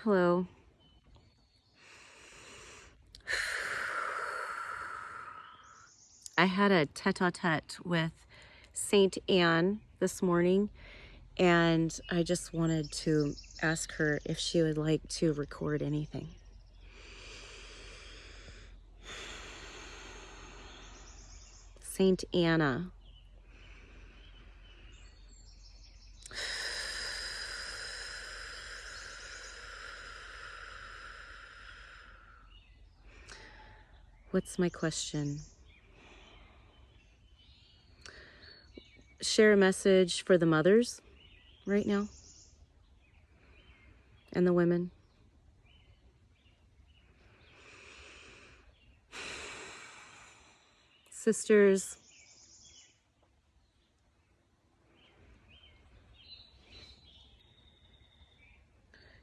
Hello. I had a tete-a-tete with Saint Anne this morning, and I just wanted to ask her if she would like to record anything. Saint Anna. What's my question? Share a message for the mothers right now and the women. Sisters,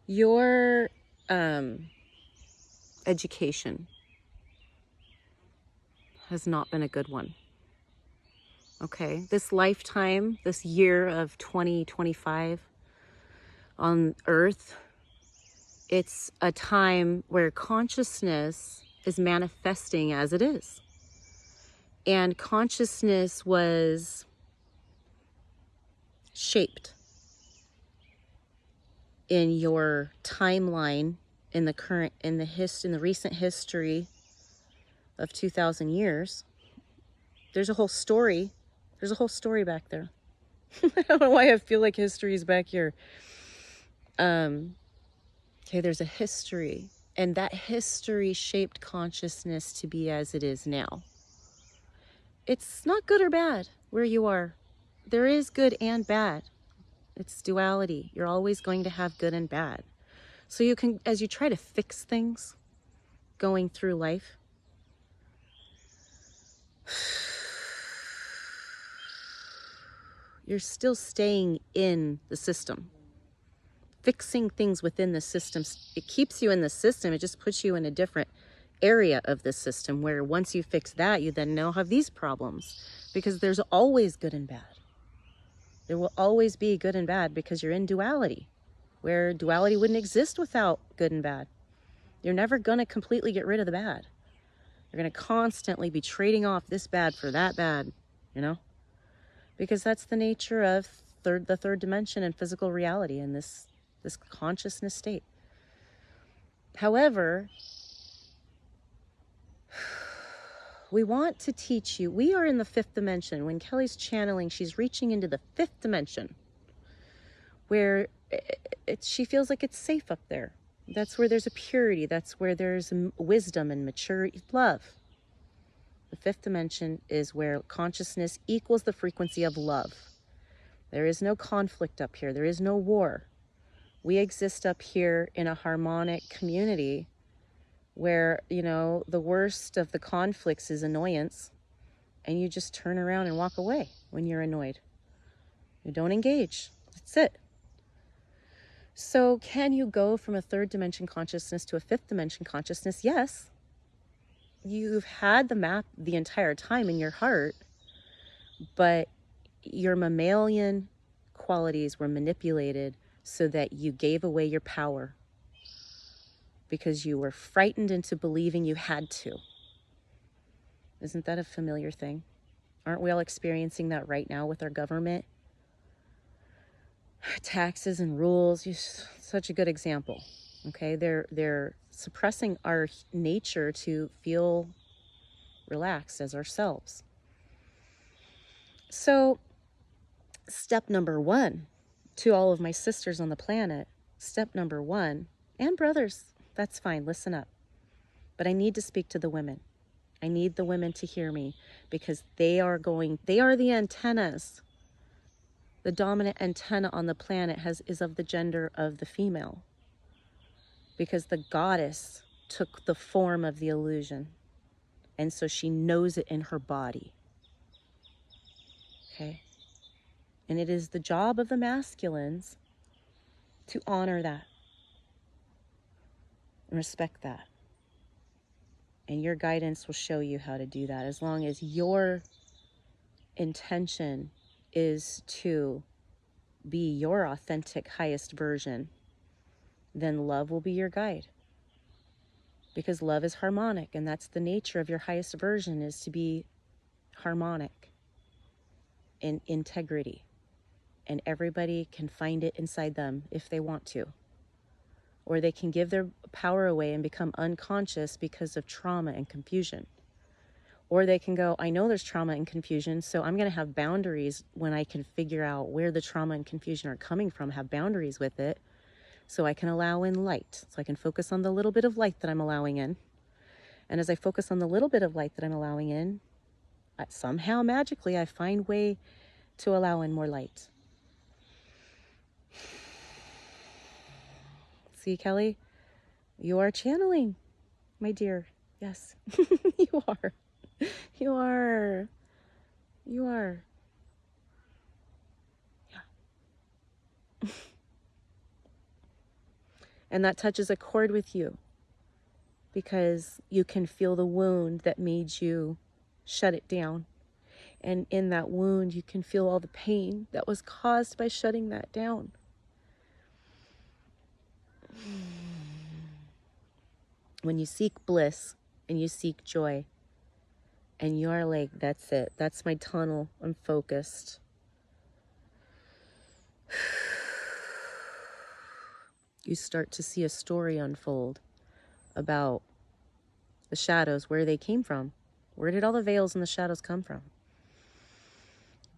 your education has not been a good one. Okay, this lifetime, this year of 2025 on Earth, it's a time where consciousness is manifesting as it is. And consciousness was shaped in your timeline in the recent history of 2,000 years. There's a whole story. There's a whole story back there. I don't know why I feel like history is back here. Okay, there's a history, and that history shaped consciousness to be as it is now. It's not good or bad where you are. There is good and bad. It's duality. You're always going to have good and bad. So you can, as you try to fix things going through life, you're still staying in the system. Fixing things within the system, it keeps you in the system. It just puts you in a different area of the system where once you fix that, you then now have these problems, because there's always good and bad. There will always be good and bad because you're in duality, where duality wouldn't exist without good and bad. You're never going to completely get rid of the bad. You're going to constantly be trading off this bad for that bad, because that's the nature of the third dimension and physical reality in this consciousness state. However, we want to teach you, we are in the fifth dimension. When Kelly's channeling, she's reaching into the fifth dimension where she feels like it's safe up there. That's where there's a purity. That's where there's wisdom and maturity, love. The fifth dimension is where consciousness equals the frequency of love. There is no conflict up here. There is no war. We exist up here in a harmonic community where, the worst of the conflicts is annoyance, and you just turn around and walk away when you're annoyed. You don't engage. That's it. So can you go from a third dimension consciousness to a fifth dimension consciousness? Yes. You've had the map the entire time in your heart, but your mammalian qualities were manipulated so that you gave away your power because you were frightened into believing you had to. Isn't that a familiar thing? Aren't we all experiencing that right now with our government? Taxes and rules, such a good example. Okay, they're suppressing our nature to feel relaxed as ourselves. So, step number one, to all of my sisters on the planet, step number one, and brothers, that's fine, listen up. But I need to speak to the women. I need the women to hear me, because they are the antennas. The dominant antenna on the planet is of the gender of the female, because the goddess took the form of the illusion, and so she knows it in her body. Okay? And it is the job of the masculines to honor that and respect that. And your guidance will show you how to do that, as long as your intention is to be your authentic highest version then love will be your guide. Because love is harmonic, and that's the nature of your highest version, is to be harmonic in integrity. And everybody can find it inside them if they want to. Or they can give their power away and become unconscious because of trauma and confusion. Or they can go, I know there's trauma and confusion, so I'm going to have boundaries when I can figure out where the trauma and confusion are coming from, have boundaries with it, so I can allow in light. So I can focus on the little bit of light that I'm allowing in. And as I focus on the little bit of light that I'm allowing in, somehow magically I find way to allow in more light. See, Kelly, you are channeling, my dear. Yes, you are. You are. You are. Yeah. And that touches a chord with you because you can feel the wound that made you shut it down. And in that wound, you can feel all the pain that was caused by shutting that down. When you seek bliss and you seek joy, and you're like, that's it, that's my tunnel, I'm focused. You start to see a story unfold about the shadows, where they came from. Where did all the veils and the shadows come from?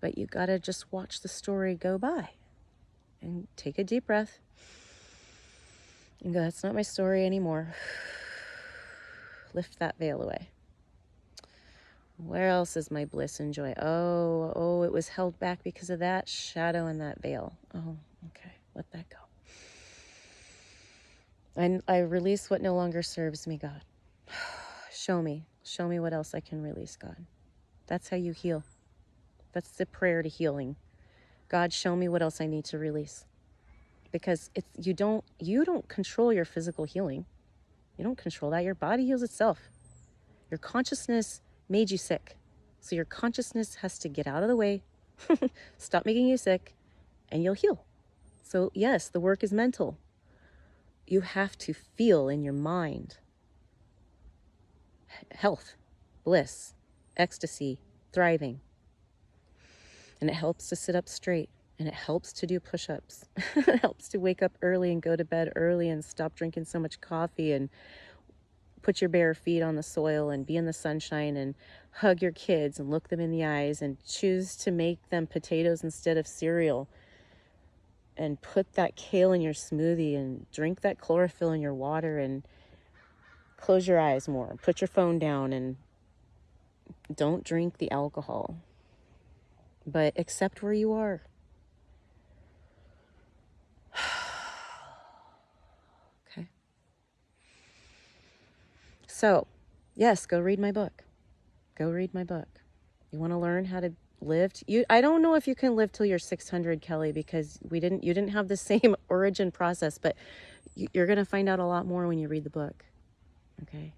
But you gotta just watch the story go by and take a deep breath and go, that's not my story anymore. Lift that veil away. Where else is my bliss and joy? Oh, it was held back because of that shadow and that veil. Oh, okay, let that go. I release what no longer serves me, God. Show me what else I can release, God. That's how you heal. That's the prayer to healing. God, show me what else I need to release. Because you don't control your physical healing. You don't control that. Your body heals itself. Your consciousness made you sick. So your consciousness has to get out of the way, stop making you sick, and you'll heal. So yes, the work is mental. You have to feel in your mind health, bliss, ecstasy, thriving. And it helps to sit up straight, and it helps to do push-ups. It helps to wake up early and go to bed early and stop drinking so much coffee and put your bare feet on the soil and be in the sunshine and hug your kids and look them in the eyes and choose to make them potatoes instead of cereal and put that kale in your smoothie and drink that chlorophyll in your water and close your eyes more. Put your phone down and don't drink the alcohol. But accept where you are. Okay. So, yes, go read my book. Go read my book. You want to learn how to live? I don't know if you can live till you're 600, Kelly, because you didn't have the same origin process, but you're going to find out a lot more when you read the book. Okay.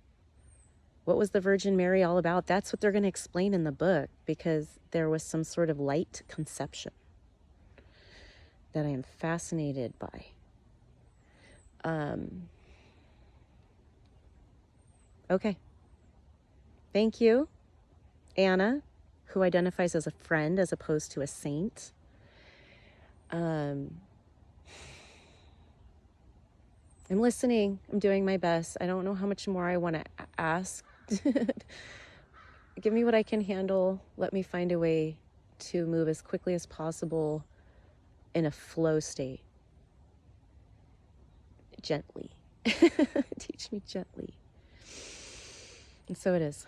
What was the Virgin Mary all about? That's what they're going to explain in the book, because there was some sort of light conception that I am fascinated by. Okay. Thank you, Anna, who identifies as a friend as opposed to a saint. I'm listening. I'm doing my best. I don't know how much more I want to ask. Give me what I can handle. Let me find a way to move as quickly as possible in a flow state. Gently. Teach me gently. And so it is.